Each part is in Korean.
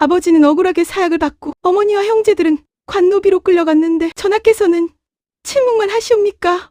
아버지는 억울하게 사약을 받고 어머니와 형제들은 관노비로 끌려갔는데 전하께서는 침묵만 하시옵니까?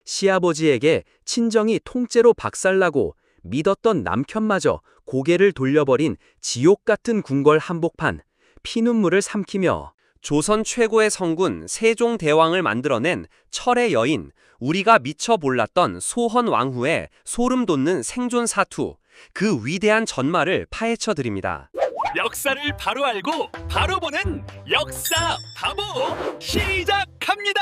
시아버지에게 친정이 통째로 박살나고 믿었던 남편마저 고개를 돌려버린 지옥 같은 궁궐 한복판, 피눈물을 삼키며 조선 최고의 성군 세종대왕을 만들어낸 철의 여인, 우리가 미처 몰랐던 소헌왕후의 소름 돋는 생존 사투, 그 위대한 전말을 파헤쳐 드립니다. 역사를 바로 알고 바로 보는 역사 바보 시작합니다.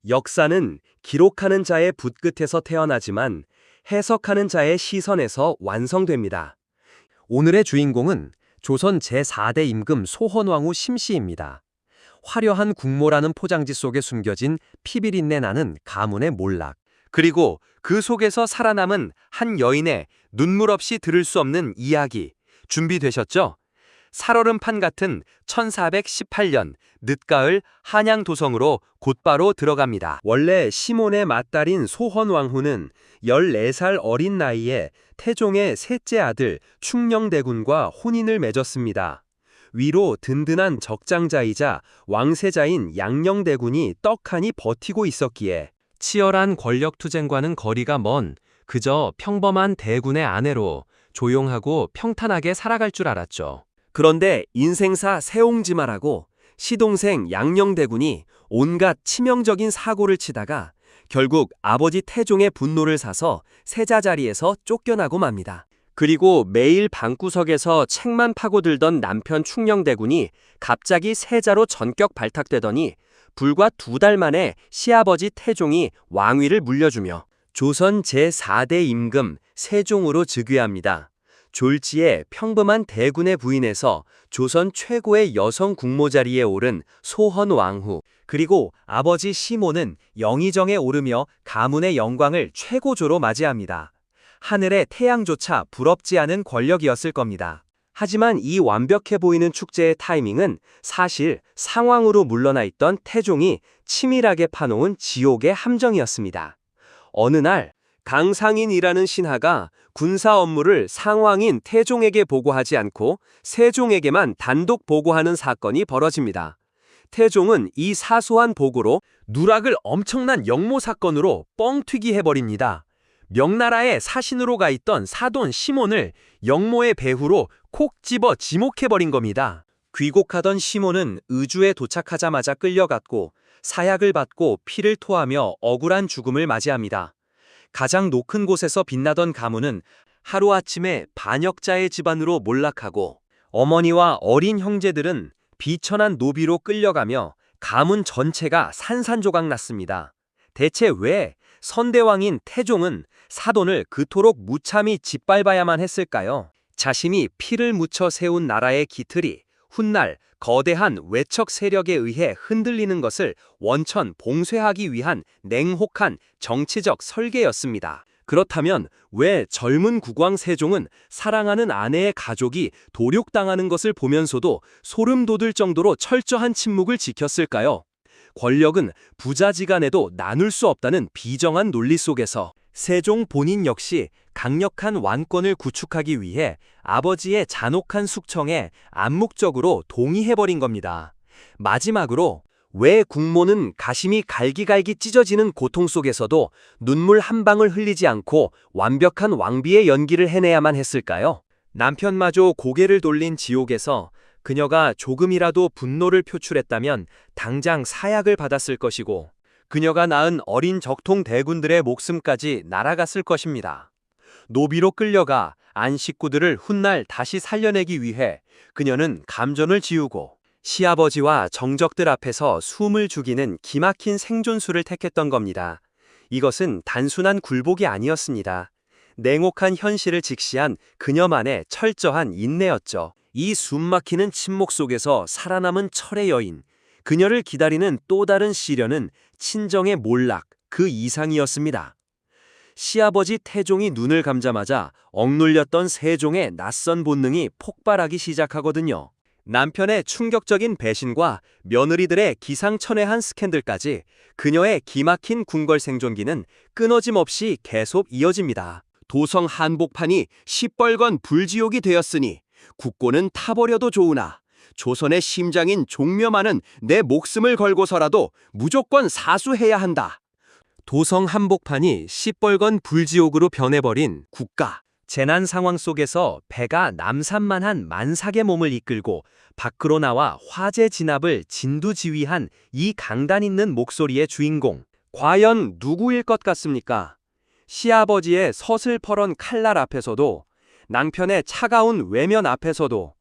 역사는 기록하는 자의 붓끝에서 태어나지만 해석하는 자의 시선에서 완성됩니다. 오늘의 주인공은 조선 제4대 임금 소헌왕후 심씨입니다. 화려한 국모라는 포장지 속에 숨겨진 피비린내 나는 가문의 몰락, 그리고 그 속에서 살아남은 한 여인의 눈물 없이 들을 수 없는 이야기, 준비되셨죠? 살얼음판 같은 1418년 늦가을 한양 도성으로 곧바로 들어갑니다. 원래 시몬의 맏딸인 소헌왕후는 14살 어린 나이에 태종의 셋째 아들 충녕대군과 혼인을 맺었습니다. 위로 든든한 적장자이자 왕세자인 양녕대군이 떡하니 버티고 있었기에 치열한 권력투쟁과는 거리가 먼 그저 평범한 대군의 아내로 조용하고 평탄하게 살아갈 줄 알았죠. 그런데 인생사 세옹지마라고 시동생 양녕대군이 온갖 치명적인 사고를 치다가 결국 아버지 태종의 분노를 사서 세자 자리에서 쫓겨나고 맙니다. 그리고 매일 방구석에서 책만 파고들던 남편 충녕대군이 갑자기 세자로 전격 발탁되더니 불과 2달 만에 시아버지 태종이 왕위를 물려주며 조선 제4대 임금 세종으로 즉위합니다. 졸지에 평범한 대군의 부인에서 조선 최고의 여성 국모 자리에 오른 소헌왕후, 그리고 아버지 시몬은 영의정에 오르며 가문의 영광을 최고조로 맞이합니다. 하늘의 태양조차 부럽지 않은 권력이었을 겁니다. 하지만 이 완벽해 보이는 축제의 타이밍은 사실 상왕으로 물러나 있던 태종이 치밀하게 파놓은 지옥의 함정이었습니다. 어느 날 강상인이라는 신하가 군사 업무를 상왕인 태종에게 보고하지 않고 세종에게만 단독 보고하는 사건이 벌어집니다. 태종은 이 사소한 보고로 누락을 엄청난 역모 사건으로 뻥튀기 해버립니다. 명나라의 사신으로 가 있던 사돈 시몬을 역모의 배후로 콕 집어 지목해버린 겁니다. 귀국하던 시몬은 의주에 도착하자마자 끌려갔고 사약을 받고 피를 토하며 억울한 죽음을 맞이합니다. 가장 높은 곳에서 빛나던 가문은 하루아침에 반역자의 집안으로 몰락하고 어머니와 어린 형제들은 비천한 노비로 끌려가며 가문 전체가 산산조각 났습니다. 대체 왜 선대왕인 태종은 사돈을 그토록 무참히 짓밟아야만 했을까요? 자신이 피를 묻혀 세운 나라의 기틀이 훗날 거대한 외척 세력에 의해 흔들리는 것을 원천 봉쇄하기 위한 냉혹한 정치적 설계였습니다. 그렇다면 왜 젊은 국왕 세종은 사랑하는 아내의 가족이 도륙당하는 것을 보면서도 소름 돋을 정도로 철저한 침묵을 지켰을까요? 권력은 부자지간에도 나눌 수 없다는 비정한 논리 속에서 세종 본인 역시 강력한 왕권을 구축하기 위해 아버지의 잔혹한 숙청에 암묵적으로 동의해버린 겁니다. 마지막으로 왜 국모는 가심이 갈기갈기 찢어지는 고통 속에서도 눈물 한 방울 흘리지 않고 완벽한 왕비의 연기를 해내야만 했을까요? 남편마저 고개를 돌린 지옥에서 그녀가 조금이라도 분노를 표출했다면 당장 사약을 받았을 것이고 그녀가 낳은 어린 적통 대군들의 목숨까지 날아갔을 것입니다. 노비로 끌려가 안 식구들을 훗날 다시 살려내기 위해 그녀는 감전을 지우고 시아버지와 정적들 앞에서 숨을 죽이는 기막힌 생존수를 택했던 겁니다. 이것은 단순한 굴복이 아니었습니다. 냉혹한 현실을 직시한 그녀만의 철저한 인내였죠. 이 숨막히는 침묵 속에서 살아남은 철의 여인, 그녀를 기다리는 또 다른 시련은 친정의 몰락, 그 이상이었습니다. 시아버지 태종이 눈을 감자마자 억눌렸던 세종의 낯선 본능이 폭발하기 시작하거든요. 남편의 충격적인 배신과 며느리들의 기상천외한 스캔들까지 그녀의 기막힌 궁궐 생존기는 끊어짐 없이 계속 이어집니다. 도성 한복판이 시뻘건 불지옥이 되었으니 국고는 타버려도 좋으나 조선의 심장인 종묘만은 내 목숨을 걸고서라도 무조건 사수해야 한다. 도성 한복판이 시뻘건 불지옥으로 변해버린 국가. 재난 상황 속에서 배가 남산만한 만삭의 몸을 이끌고 밖으로 나와 화재 진압을 진두지휘한 이 강단 있는 목소리의 주인공. 과연 누구일 것 같습니까? 시아버지의 서슬퍼런 칼날 앞에서도, 낭편의 차가운 외면 앞에서도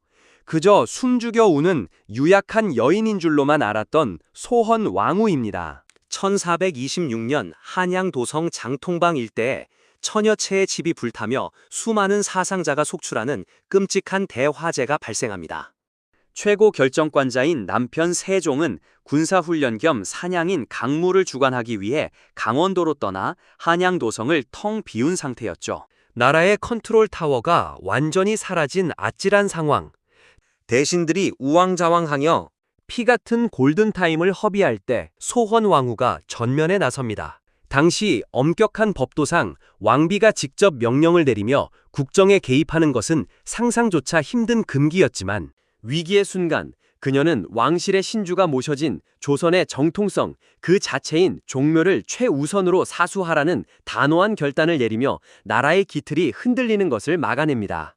그저 숨죽여 우는 유약한 여인인 줄로만 알았던 소헌 왕후입니다. 1426년 한양 도성 장통방 일대에 천여 채의 집이 불타며 수많은 사상자가 속출하는 끔찍한 대화재가 발생합니다. 최고 결정권자인 남편 세종은 군사훈련 겸 사냥인 강무를 주관하기 위해 강원도로 떠나 한양 도성을 텅 비운 상태였죠. 나라의 컨트롤 타워가 완전히 사라진 아찔한 상황. 대신들이 우왕좌왕하여 피 같은 골든타임을 허비할 때 소헌 왕후가 전면에 나섭니다. 당시 엄격한 법도상 왕비가 직접 명령을 내리며 국정에 개입하는 것은 상상조차 힘든 금기였지만 위기의 순간 그녀는 왕실의 신주가 모셔진 조선의 정통성 그 자체인 종묘를 최우선으로 사수하라는 단호한 결단을 내리며 나라의 기틀이 흔들리는 것을 막아냅니다.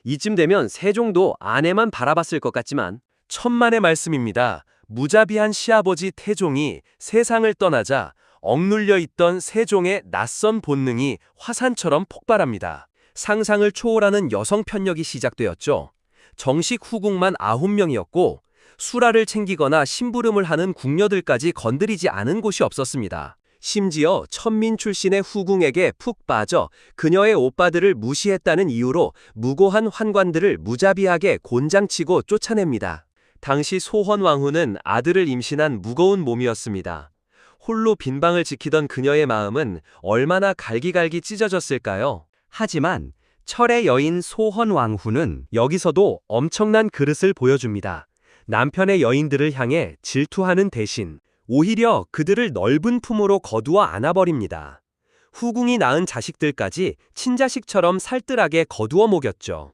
이쯤 되면 세종도 아내만 바라봤을 것 같지만 천만의 말씀입니다. 무자비한 시아버지 태종이 세상을 떠나자 억눌려 있던 세종의 낯선 본능이 화산처럼 폭발합니다. 상상을 초월하는 여성 편력이 시작되었죠. 정식 후궁만 9명이었고 수라를 챙기거나 심부름을 하는 궁녀들까지 건드리지 않은 곳이 없었습니다. 심지어 천민 출신의 후궁에게 푹 빠져 그녀의 오빠들을 무시했다는 이유로 무고한 환관들을 무자비하게 곤장치고 쫓아냅니다. 당시 소헌 왕후는 아들을 임신한 무거운 몸이었습니다. 홀로 빈방을 지키던 그녀의 마음은 얼마나 갈기갈기 찢어졌을까요? 하지만 철의 여인 소헌 왕후는 여기서도 엄청난 그릇을 보여줍니다. 남편의 여인들을 향해 질투하는 대신 오히려 그들을 넓은 품으로 거두어 안아버립니다. 후궁이 낳은 자식들까지 친자식처럼 살뜰하게 거두어 먹였죠.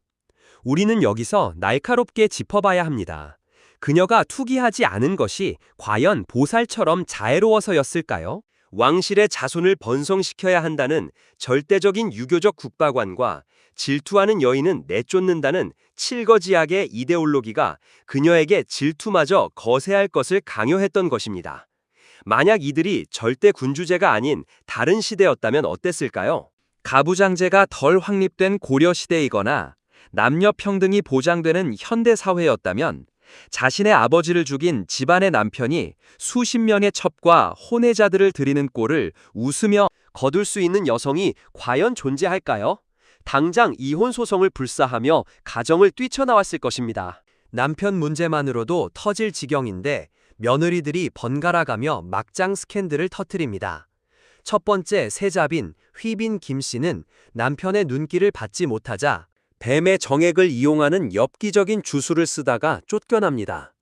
우리는 여기서 날카롭게 짚어봐야 합니다. 그녀가 투기하지 않은 것이 과연 보살처럼 자애로워서였을까요? 왕실의 자손을 번성시켜야 한다는 절대적인 유교적 국가관과 질투하는 여인은 내쫓는다는 칠거지약의 이데올로기가 그녀에게 질투마저 거세할 것을 강요했던 것입니다. 만약 이들이 절대 군주제가 아닌 다른 시대였다면 어땠을까요? 가부장제가 덜 확립된 고려시대이거나 남녀 평등이 보장되는 현대사회였다면 자신의 아버지를 죽인 집안의 남편이 수십 명의 첩과 혼외자들을 들이는 꼴을 웃으며 거둘 수 있는 여성이 과연 존재할까요? 당장 이혼 소송을 불사하며 가정을 뛰쳐나왔을 것입니다. 남편 문제만으로도 터질 지경인데 며느리들이 번갈아가며 막장 스캔들을 터뜨립니다. 첫 번째 세자빈 휘빈 김씨는 남편의 눈길을 받지 못하자 뱀의 정액을 이용하는 엽기적인 주술을 쓰다가 쫓겨납니다.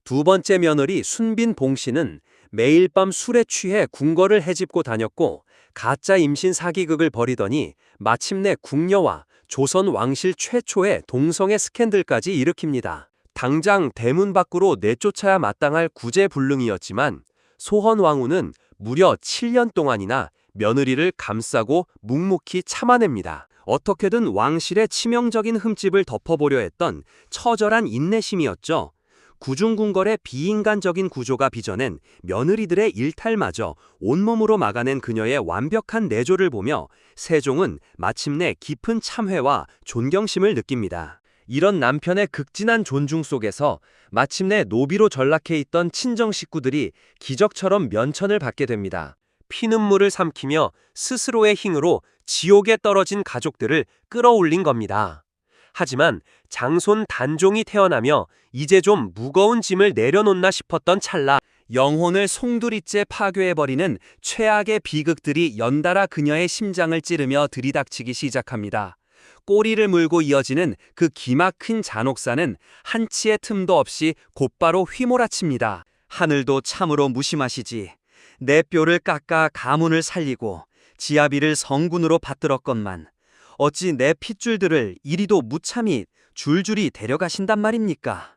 두 번째 며느리 순빈 봉씨는 매일 밤 술에 취해 궁궐을 헤집고 다녔고 가짜 임신 사기극을 벌이더니 마침내 궁녀와 조선 왕실 최초의 동성애 스캔들까지 일으킵니다. 당장 대문 밖으로 내쫓아야 마땅할 구제불능이었지만 소헌 왕후는 무려 7년 동안이나 며느리를 감싸고 묵묵히 참아냅니다. 어떻게든 왕실의 치명적인 흠집을 덮어보려 했던 처절한 인내심이었죠. 구중궁궐의 비인간적인 구조가 빚어낸 며느리들의 일탈마저 온몸으로 막아낸 그녀의 완벽한 내조를 보며 세종은 마침내 깊은 참회와 존경심을 느낍니다. 이런 남편의 극진한 존중 속에서 마침내 노비로 전락해 있던 친정 식구들이 기적처럼 면천을 받게 됩니다. 피눈물을 삼키며 스스로의 힘으로 지옥에 떨어진 가족들을 끌어올린 겁니다. 하지만 장손 단종이 태어나며 이제 좀 무거운 짐을 내려놓나 싶었던 찰나 영혼을 송두리째 파괴해버리는 최악의 비극들이 연달아 그녀의 심장을 찌르며 들이닥치기 시작합니다. 꼬리를 물고 이어지는 그 기막힌 잔혹사는 한치의 틈도 없이 곧바로 휘몰아칩니다. 하늘도 참으로 무심하시지. 내 뼈를 깎아 가문을 살리고 지아비를 성군으로 받들었건만 어찌 내 핏줄들을 이리도 무참히 줄줄이 데려가신단 말입니까?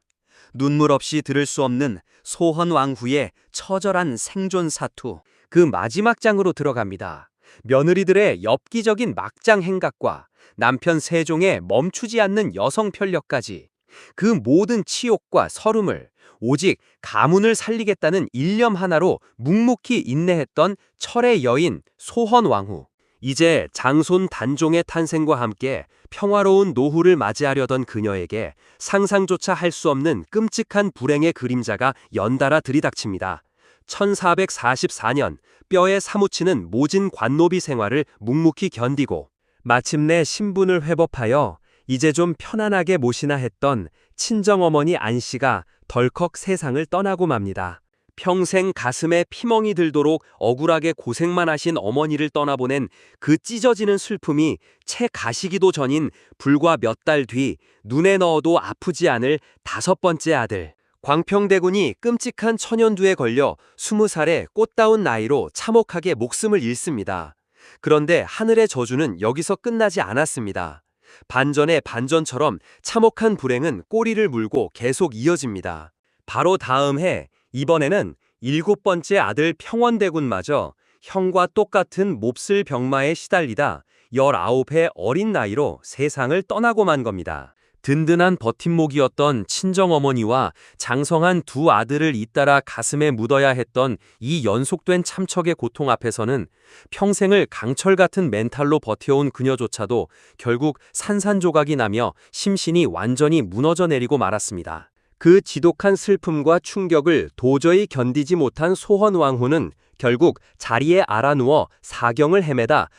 눈물 없이 들을 수 없는 소헌왕후의 처절한 생존 사투. 그 마지막 장으로 들어갑니다. 며느리들의 엽기적인 막장 행각과 남편 세종의 멈추지 않는 여성 편력까지, 그 모든 치욕과 서름을 오직 가문을 살리겠다는 일념 하나로 묵묵히 인내했던 철의 여인 소헌왕후. 이제 장손 단종의 탄생과 함께 평화로운 노후를 맞이하려던 그녀에게 상상조차 할 수 없는 끔찍한 불행의 그림자가 연달아 들이닥칩니다. 1444년 뼈에 사무치는 모진 관노비 생활을 묵묵히 견디고 마침내 신분을 회복하여 이제 좀 편안하게 모시나 했던 친정어머니 안씨가 덜컥 세상을 떠나고 맙니다. 평생 가슴에 피멍이 들도록 억울하게 고생만 하신 어머니를 떠나보낸 그 찢어지는 슬픔이 채 가시기도 전인 불과 몇 달 뒤 눈에 넣어도 아프지 않을 5번째 아들 광평대군이 끔찍한 천연두에 걸려 20살의 꽃다운 나이로 참혹하게 목숨을 잃습니다. 그런데 하늘의 저주는 여기서 끝나지 않았습니다. 반전의 반전처럼 참혹한 불행은 꼬리를 물고 계속 이어집니다. 바로 다음 해 이번에는 7번째 아들 평원대군마저 형과 똑같은 몹쓸 병마에 시달리다 19의 어린 나이로 세상을 떠나고 만 겁니다. 든든한 버팀목이었던 친정어머니와 장성한 두 아들을 잇따라 가슴에 묻어야 했던 이 연속된 참척의 고통 앞에서는 평생을 강철 같은 멘탈로 버텨온 그녀조차도 결국 산산조각이 나며 심신이 완전히 무너져 내리고 말았습니다. 그 지독한 슬픔과 충격을 도저히 견디지 못한 소헌왕후는 결국 자리에 알아누워 사경을 헤매다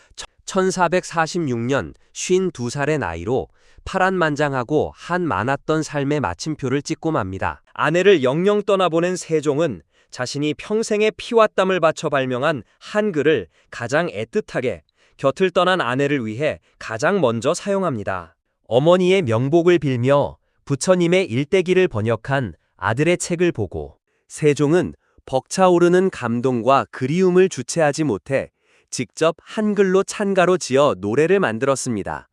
1446년 52살의 나이로 파란만장하고 한 많았던 삶의 마침표를 찍고 맙니다. 아내를 영영 떠나보낸 세종은 자신이 평생의 피와 땀을 바쳐 발명한 한글을 가장 애틋하게 곁을 떠난 아내를 위해 가장 먼저 사용합니다. 어머니의 명복을 빌며 부처님의 일대기를 번역한 아들의 책을 보고 세종은 벅차오르는 감동과 그리움을 주체하지 못해 직접 한글로 찬가로 지어 노래를 만들었습니다.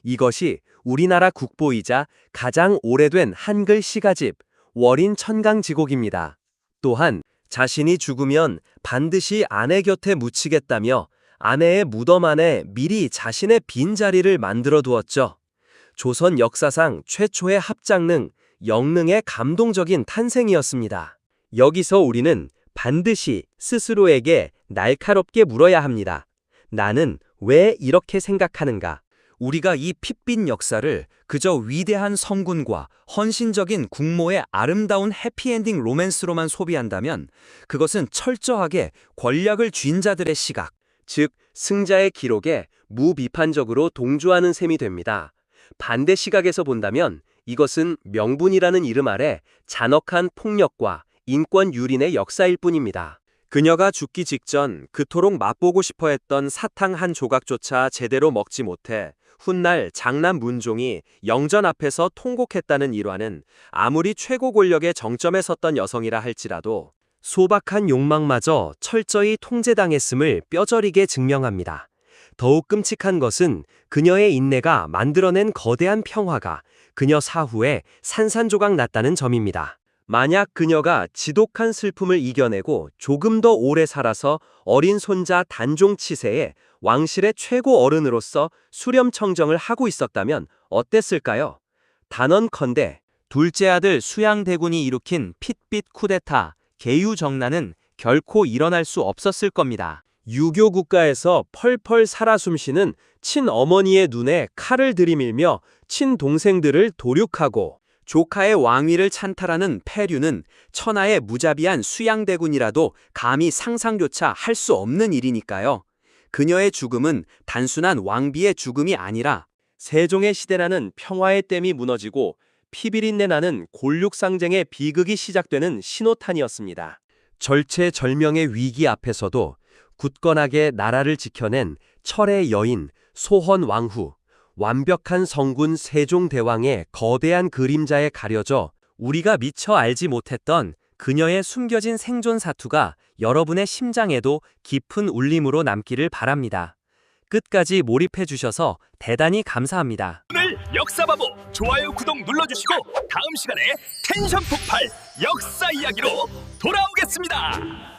이것이 우리나라 국보이자 가장 오래된 한글 시가집 월인 천강지곡입니다. 또한 자신이 죽으면 반드시 아내 곁에 묻히겠다며 아내의 무덤 안에 미리 자신의 빈자리를 만들어 두었죠. 조선 역사상 최초의 합장능, 영능의 감동적인 탄생이었습니다. 여기서 우리는 반드시 스스로에게 날카롭게 물어야 합니다. 나는 왜 이렇게 생각하는가? 우리가 이 핏빛 역사를 그저 위대한 성군과 헌신적인 국모의 아름다운 해피엔딩 로맨스로만 소비한다면 그것은 철저하게 권력을 쥔 자들의 시각, 즉 승자의 기록에 무비판적으로 동조하는 셈이 됩니다. 반대 시각에서 본다면 이것은 명분이라는 이름 아래 잔혹한 폭력과 인권 유린의 역사일 뿐입니다. 그녀가 죽기 직전 그토록 맛보고 싶어 했던 사탕 한 조각조차 제대로 먹지 못해 훗날 장남 문종이 영전 앞에서 통곡했다는 일화는 아무리 최고 권력의 정점에 섰던 여성이라 할지라도 소박한 욕망마저 철저히 통제당했음을 뼈저리게 증명합니다. 더욱 끔찍한 것은 그녀의 인내가 만들어낸 거대한 평화가 그녀 사후에 산산조각 났다는 점입니다. 만약 그녀가 지독한 슬픔을 이겨내고 조금 더 오래 살아서 어린 손자 단종 치세에 왕실의 최고 어른으로서 수렴청정을 하고 있었다면 어땠을까요? 단언컨대 둘째 아들 수양대군이 일으킨 핏빛 쿠데타, 계유정난은 결코 일어날 수 없었을 겁니다. 유교 국가에서 펄펄 살아 숨쉬는 친어머니의 눈에 칼을 들이밀며 친동생들을 도륙하고 조카의 왕위를 찬탈하는 폐류는 천하의 무자비한 수양대군이라도 감히 상상조차 할 수 없는 일이니까요. 그녀의 죽음은 단순한 왕비의 죽음이 아니라 세종의 시대라는 평화의 댐이 무너지고 피비린내 나는 골육상쟁의 비극이 시작되는 신호탄이었습니다. 절체절명의 위기 앞에서도 굳건하게 나라를 지켜낸 철의 여인 소헌왕후, 완벽한 성군 세종대왕의 거대한 그림자에 가려져 우리가 미처 알지 못했던 그녀의 숨겨진 생존 사투가 여러분의 심장에도 깊은 울림으로 남기를 바랍니다. 끝까지 몰입해 주셔서 대단히 감사합니다. 오늘 역사바보 좋아요 구독 눌러주시고 다음 시간에 텐션 폭발 역사 이야기로 돌아오겠습니다.